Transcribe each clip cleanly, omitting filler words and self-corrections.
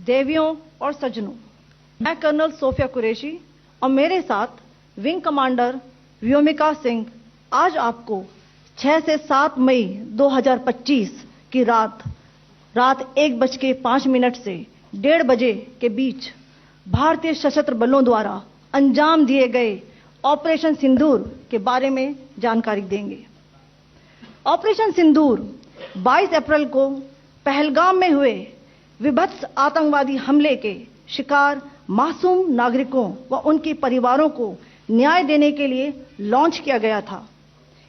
देवियों और सज्जनों, मैं कर्नल सोफिया कुरैशी और मेरे साथ विंग कमांडर व्योमिका सिंह आज आपको 6 से 7 मई 2025 की रात 1:05 से 1:30 बजे के बीच भारतीय सशस्त्र बलों द्वारा अंजाम दिए गए ऑपरेशन सिंदूर के बारे में जानकारी देंगे। ऑपरेशन सिंदूर 22 अप्रैल को पहलगाम में हुए विभत्स आतंकवादी हमले के शिकार मासूम नागरिकों व उनके परिवारों को न्याय देने के लिए लॉन्च किया गया था।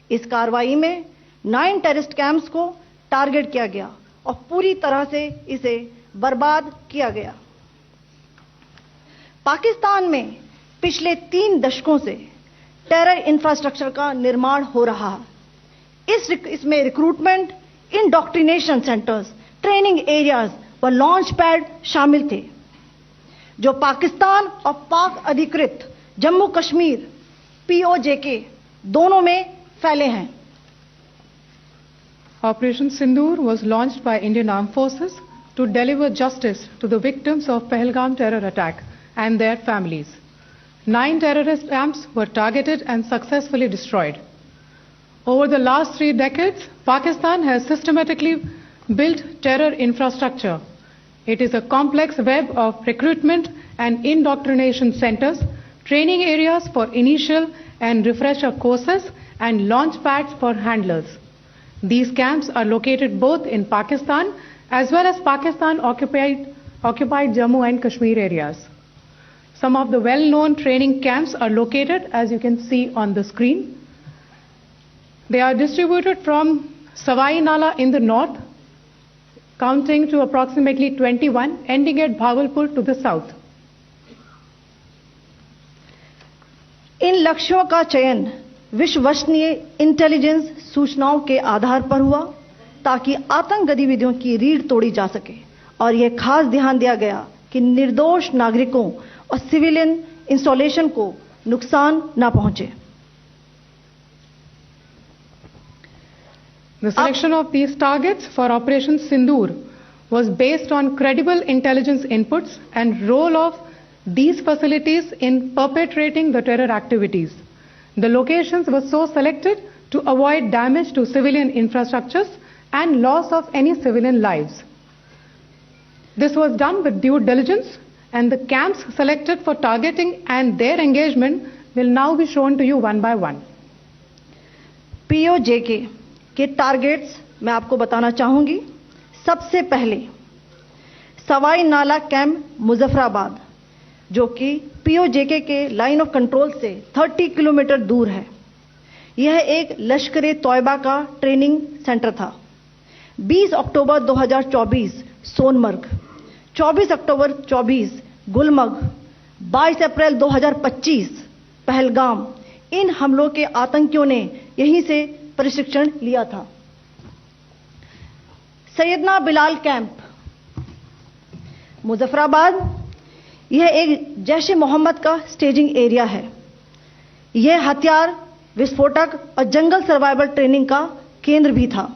इस कार्रवाई में 9 टेररिस्ट कैंप्स को टारगेट किया गया और पूरी तरह से इसे बर्बाद किया गया। पाकिस्तान में पिछले 3 दशकों से टेरर इंफ्रास्ट्रक्चर का निर्माण हो रहा है। इसमें recruitment, indoctrination centres, training areas व लॉन्च पैड शामिल थे, जो पाकिस्तान और पाक अधिकृत जम्मू कश्मीर POJK दोनों में फैले हैं। Operation Sindoor was launched by Indian Armed Forces to deliver justice to the victims of Pahalgam terror attack and their families. 9 terrorist camps were targeted and successfully destroyed. Over the last 3 decades, Pakistan has systematically built terror infrastructure. It is a complex web of recruitment and indoctrination centers, training areas for initial and refresher courses, and launch pads for handlers. These camps are located both in Pakistan as well as Pakistan occupied Jammu and Kashmir areas. Some of the well-known training camps are located, as you can see on the screen. They are distributed from Savai Nala in the north, counting to approximately 21, ending at Bhagalpur to the south. इन लक्ष्यों का चयन विश्वसनीय intelligence सूचनाओं के आधार पर हुआ ताकि आतंक गतिविधियों की रीढ़ तोड़ी जा सके और यह खास ध्यान दिया गया कि निर्दोष नागरिकों और सिविलियन इंस्टॉलेशन को नुकसान न पहुंचे। The selection of these targets for Operation Sindoor was based on credible intelligence inputs and role of these facilities in perpetrating the terror activities. The locations were so selected to avoid damage to civilian infrastructures and loss of any civilian lives. This was done with due diligence, and the camps selected for targeting and their engagement will now be shown to you one by one. POJK के targets मैं आपको बताना चाहूंगी। सबसे पहले सवाई नाला camp Muzaffarabad, जो कि POJK के लाइन ऑफ कंट्रोल से 30 किलोमीटर दूर है। यह एक लश्कर-ए-तौयबा का ट्रेनिंग सेंटर था। 20 अक्टूबर 2024 सोनमर्ग, 24 अक्टूबर 24 गुलमर्ग, 22 अप्रैल 2025 पहलगाम, इन हमलों के आतंकियों ने यहीं से प्रशिक्षण लिया था। सैयदना बिलाल कैंप मुजफ्फराबाद, यह एक जैश-ए मोहम्मद का स्टेजिंग एरिया है। यह हथियार, विस्फोटक और जंगल सर्वाइवल ट्रेनिंग का केंद्र भी था।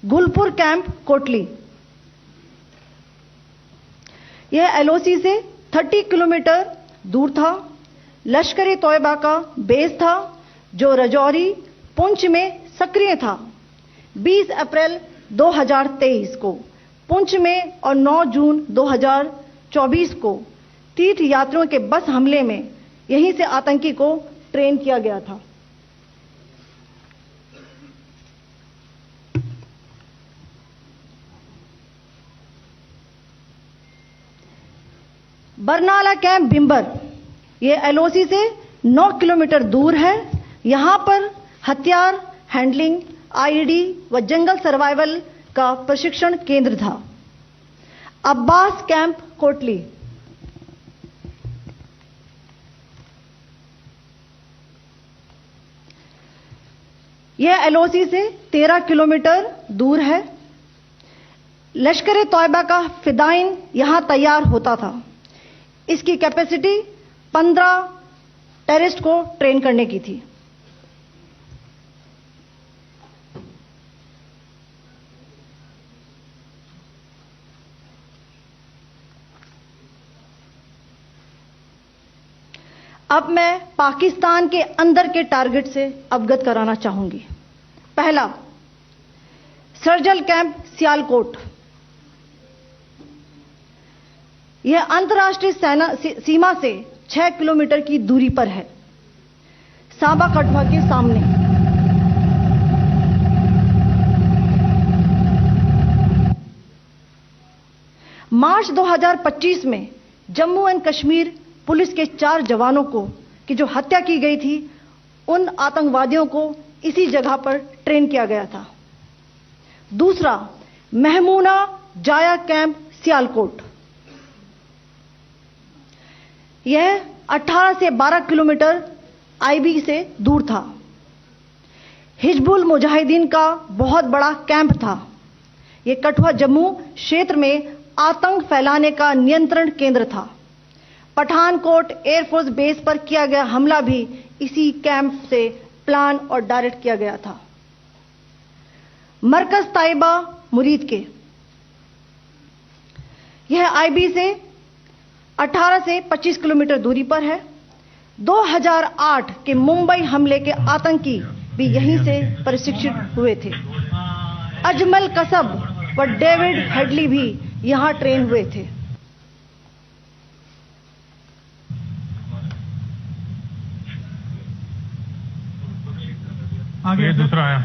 गुलपुर कैंप कोटली, यह LOC से 30 किलोमीटर दूर था। लश्कर-ए-तौयबा का बेस था, जो रजौरी, पुंछ में सक्रिय था। 20 अप्रैल 2023 को पुंछ में और 9 जून 2024 को तीर्थ यात्रियों के बस हमले में यहीं से आतंकी को ट्रेन किया गया था। बरनाला कैंप बिंबर, यह LOC से 9 किलोमीटर दूर है। यहां पर हथियार, हैंडलिंग, IED व जंगल सर्वाइवल का प्रशिक्षण केंद्र था। अब्बास कैंप कोटली, यह LOC से 13 किलोमीटर दूर है। लश्कर-ए-तौयबा का फिदाइन यहां तैयार होता था। इसकी कैपेसिटी 15 टेररिस्ट को ट्रेन करने की थी। अब मैं पाकिस्तान के अंदर के टारगेट से अवगत कराना चाहूंगी। पहला, सर्जिकल कैंप सियालकोट। यह अंतर्राष्ट्रीय सीमा से 6 किलोमीटर की दूरी पर है, सांबा कठुआ के सामने। मार्च 2025 में जम्मू एंड कश्मीर पुलिस के 4 जवानों की जो हत्या की गई थी, उन आतंकवादियों को इसी जगह पर ट्रेन किया गया था। दूसरा, महमूना जाया कैंप सियालकोट। यह 18 से 12 किलोमीटर आईबी से दूर था। हिजबुल मुजाहिदीन का बहुत बड़ा कैंप था। यह कठुआ जम्मू क्षेत्र में आतंक फैलाने का नियंत्रण केंद्र था। पठानकोट एयरफोर्स बेस पर किया गया हमला भी इसी कैंप से प्लान और डायरेक्ट किया गया था। मरकज ताइबा मुरीद के, यह आईबी से 18 से 25 किलोमीटर दूरी पर है। 2008 के मुंबई हमले के आतंकी भी यहीं से प्रशिक्षित हुए थे। अजमल कसब व डेविड हेडली भी यहां ट्रेन हुए थे। आगे दूसरा आया।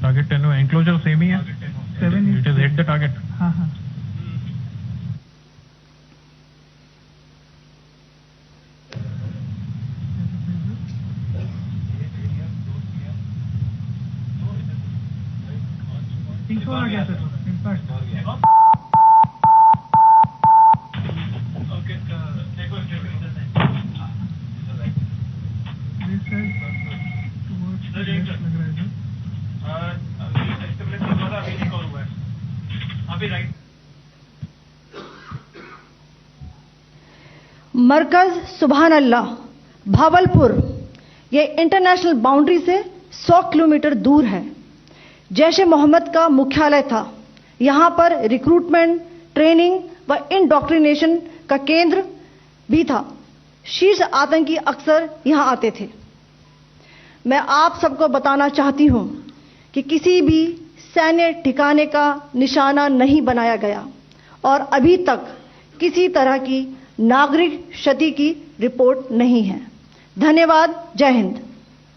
टारगेट 10 हुआ, एंक्लोजर सेम ही है। 7 it is hit the target. हाँ हाँ। आ गया सर, इम्पैक्ट मरकज सुभान अल्लाह भावलपुर, यह इंटरनेशनल बाउंड्री से 100 किलोमीटर दूर है। जैश ए मोहम्मद का मुख्यालय था। यहां पर रिक्रूटमेंट, ट्रेनिंग व इंडोक्ट्रिनेशन का केंद्र भी था। शीर्ष आतंकी अक्सर यहां आते थे। मैं आप सबको बताना चाहती हूं कि किसी भी सैन्य ठिकाने का निशाना नहीं बनाया गया और अभी तक किसी तरह की नागरिक क्षति की रिपोर्ट नहीं है। धन्यवाद। जय हिंद।